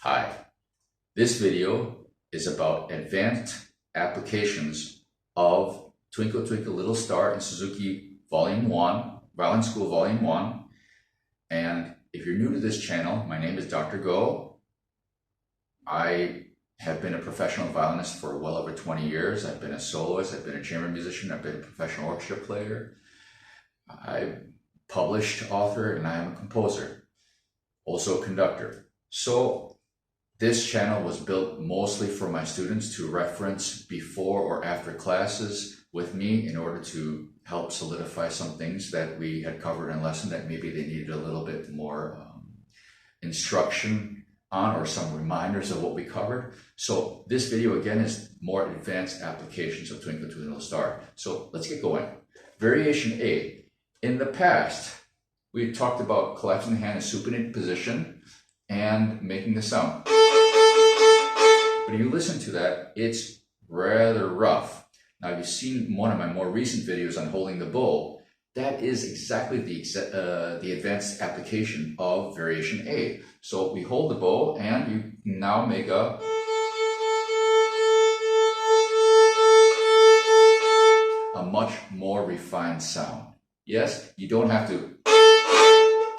Hi, this video is about advanced applications of Twinkle, Twinkle, Little Star in Suzuki Volume 1, Violin School Volume 1. And if you're new to this channel, my name is Dr. Go. I have been a professional violinist for well over 20 years. I've been a soloist, I've been a chamber musician, I've been a professional orchestra player. I'm published author, and I am a composer, also a conductor. So this channel was built mostly for my students to reference before or after classes with me in order to help solidify some things that we had covered in lesson that maybe they needed a little bit more instruction on, or some reminders of what we covered. So this video again is more advanced applications of Twinkle, Twinkle, Little Star. So let's get going. Variation A. In the past, we talked about collapsing the hand in supinate position and making the sound. But if you listen to that, it's rather rough. Now, if you've seen one of my more recent videos on holding the bow, that is exactly the advanced application of variation A. So we hold the bow, and you now make a much more refined sound. Yes, you don't have to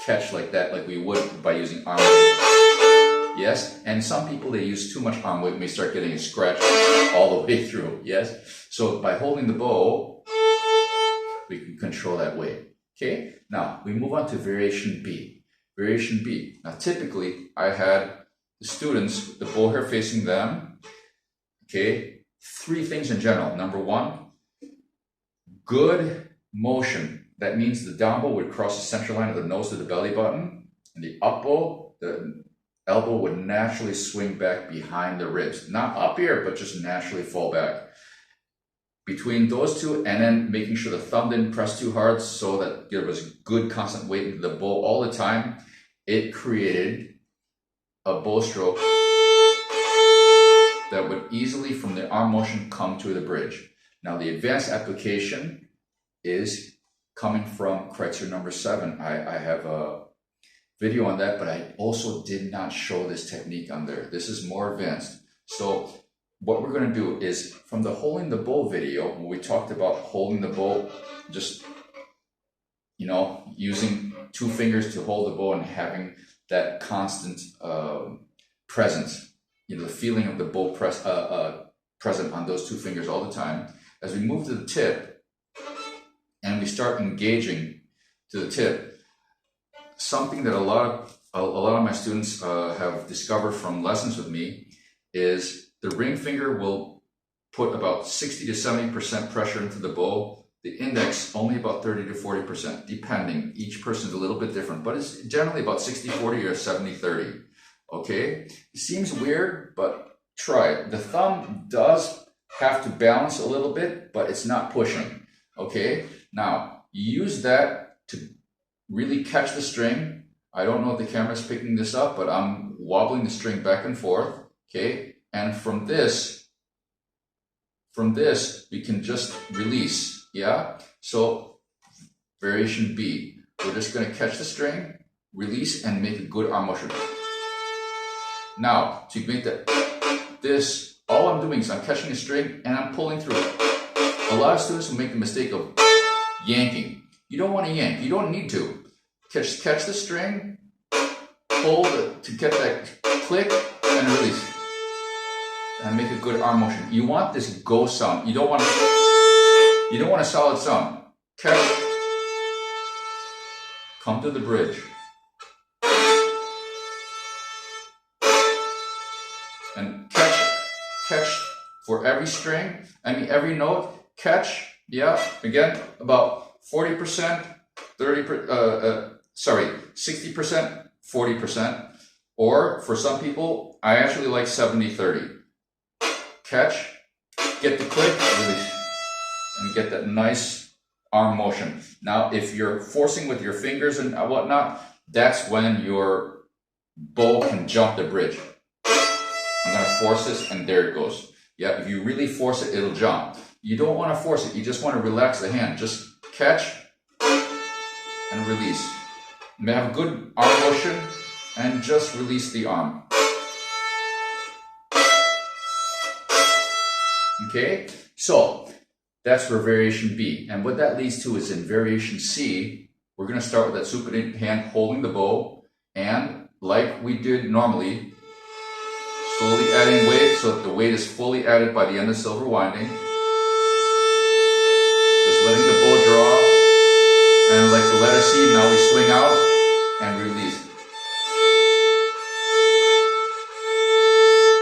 catch like that, like we would by using arm weight. Yes, and some people, they use too much arm weight and may start getting a scratch all the way through. Yes, so by holding the bow, we can control that weight. Okay, now we move on to variation B. Variation B. Now typically, I had the students with the bow hair facing them. Okay, three things in general. Number one, good motion. That means the down bow would cross the center line of the nose to the belly button, and the up bow, the elbow would naturally swing back behind the ribs. Not up here, but just naturally fall back. Between those two, and then making sure the thumb didn't press too hard so that there was good constant weight into the bow all the time, it created a bow stroke that would easily, from the arm motion, come to the bridge. Now the advanced application is coming from criteria number 7. I have a video on that, but I also did not show this technique on there. This is more advanced. So what we're going to do is, from the holding the bow video, when we talked about holding the bow, just, using 2 fingers to hold the bow and having that constant presence, the feeling of the bow present on those 2 fingers all the time. As we move to the tip and we start engaging to the tip, something that a lot of my students have discovered from lessons with me is the ring finger will put about 60 to 70% pressure into the bow. The index only about 30 to 40%, depending. Each person is a little bit different, but it's generally about 60-40 or 70-30. Okay? It seems weird, but try it. The thumb does have to balance a little bit, but it's not pushing. Okay? Now, use that to really catch the string. I don't know if the camera's picking this up, but I'm wobbling the string back and forth. Okay? And from this, we can just release. Yeah? So, variation B. We're just going to catch the string, release, and make a good arm motion. Now, to make this, all I'm doing is I'm catching a string and I'm pulling through it. A lot of students will make the mistake of yanking. You don't want to yank. You don't need to. Catch the string, pull to get that click, and release. And make a good arm motion. You want this go sound. You don't want a solid sound. Catch. Come to the bridge. And catch for every string. Every note. Catch. Yeah. Again, about 40%, 60%, 40%. Or for some people, I actually like 70-30. Catch, get the click, release, and get that nice arm motion. Now, if you're forcing with your fingers and whatnot, that's when your bow can jump the bridge. I'm going to force this, and there it goes. Yeah, if you really force it, it'll jump. You don't want to force it. You just want to relax the hand. Just catch and release. You may have a good arm motion and just release the arm. Okay, so that's for variation B. And what that leads to is in variation C, we're going to start with that supinate hand holding the bow, and like we did normally, slowly adding weight so that the weight is fully added by the end of the silver winding. Just letting the bow draw, and like the letter C, now we swing out and release.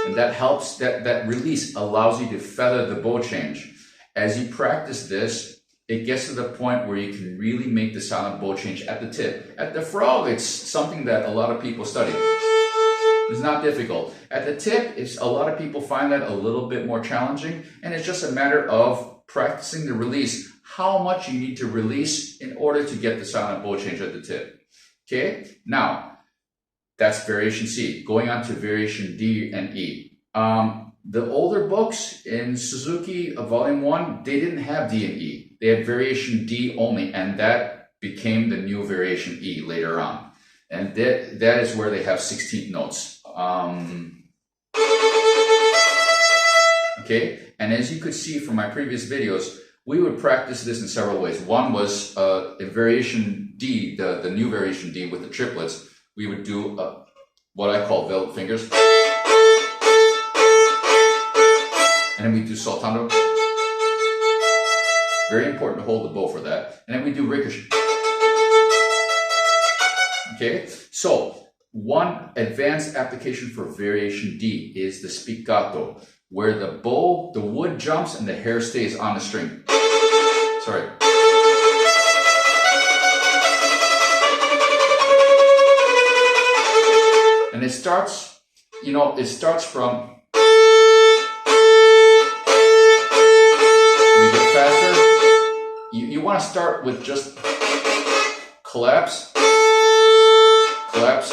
And that helps, that release allows you to feather the bow change. As you practice this, it gets to the point where you can really make the sound of bow change at the tip. At the frog, it's something that a lot of people study. It's not difficult. At the tip, a lot of people find that a little bit more challenging, and it's just a matter of practicing the release, how much you need to release in order to get the sound of bow change at the tip. Okay, now that's variation C. Going on to variation D and E. The older books in Suzuki Volume 1, they didn't have D and E. They had variation D only, and that became the new variation E later on. And that is where they have 16th notes. Okay, and as you could see from my previous videos, we would practice this in several ways. One was in variation D, the new variation D with the triplets, we would do what I call velvet fingers. And then we do soltando. Very important to hold the bow for that. And then we do ricochet. Okay, so one advanced application for variation D is the spiccato, where the bow, the wood jumps and the hair stays on the string. Sorry. And it starts, it starts from, we get faster. You want to start with just collapse. Collapse.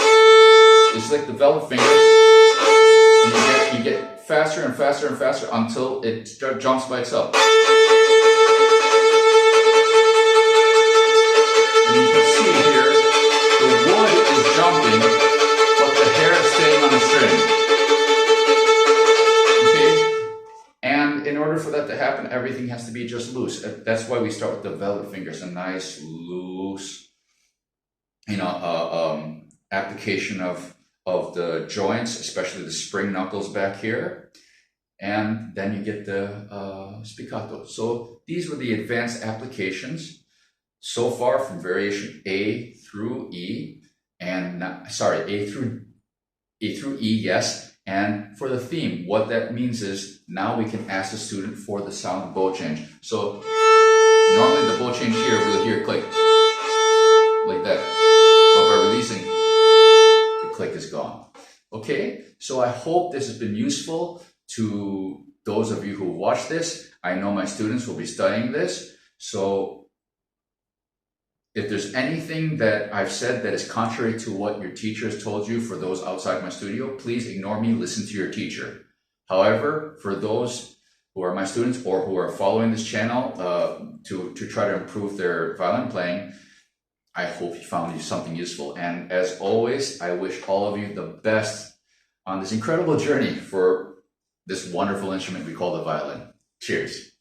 It's like the velvet fingers. And you get faster and faster and faster until it jumps by itself. And you can see here, the wood is jumping, but the hair is staying on the string. Okay? And in order for that to happen, everything has to be just loose. That's why we start with the velvet fingers, a nice, loose, application of the joints, especially the spring knuckles back here. And then you get the spiccato. So these were the advanced applications so far from variation A through E, and A through E, yes. And for the theme, what that means is now we can ask the student for the sound of bow change. So normally the bow change here, we'll hear click like that, but by releasing, the click is gone. Okay, so I hope this has been useful to those of you who watch this. I know my students will be studying this, so if there's anything that I've said that is contrary to what your teacher has told you, for those outside my studio, please ignore me, listen to your teacher. However, for those who are my students or who are following this channel to try to improve their violin playing, I hope you found something useful. And as always, I wish all of you the best on this incredible journey for this wonderful instrument we call the violin. Cheers.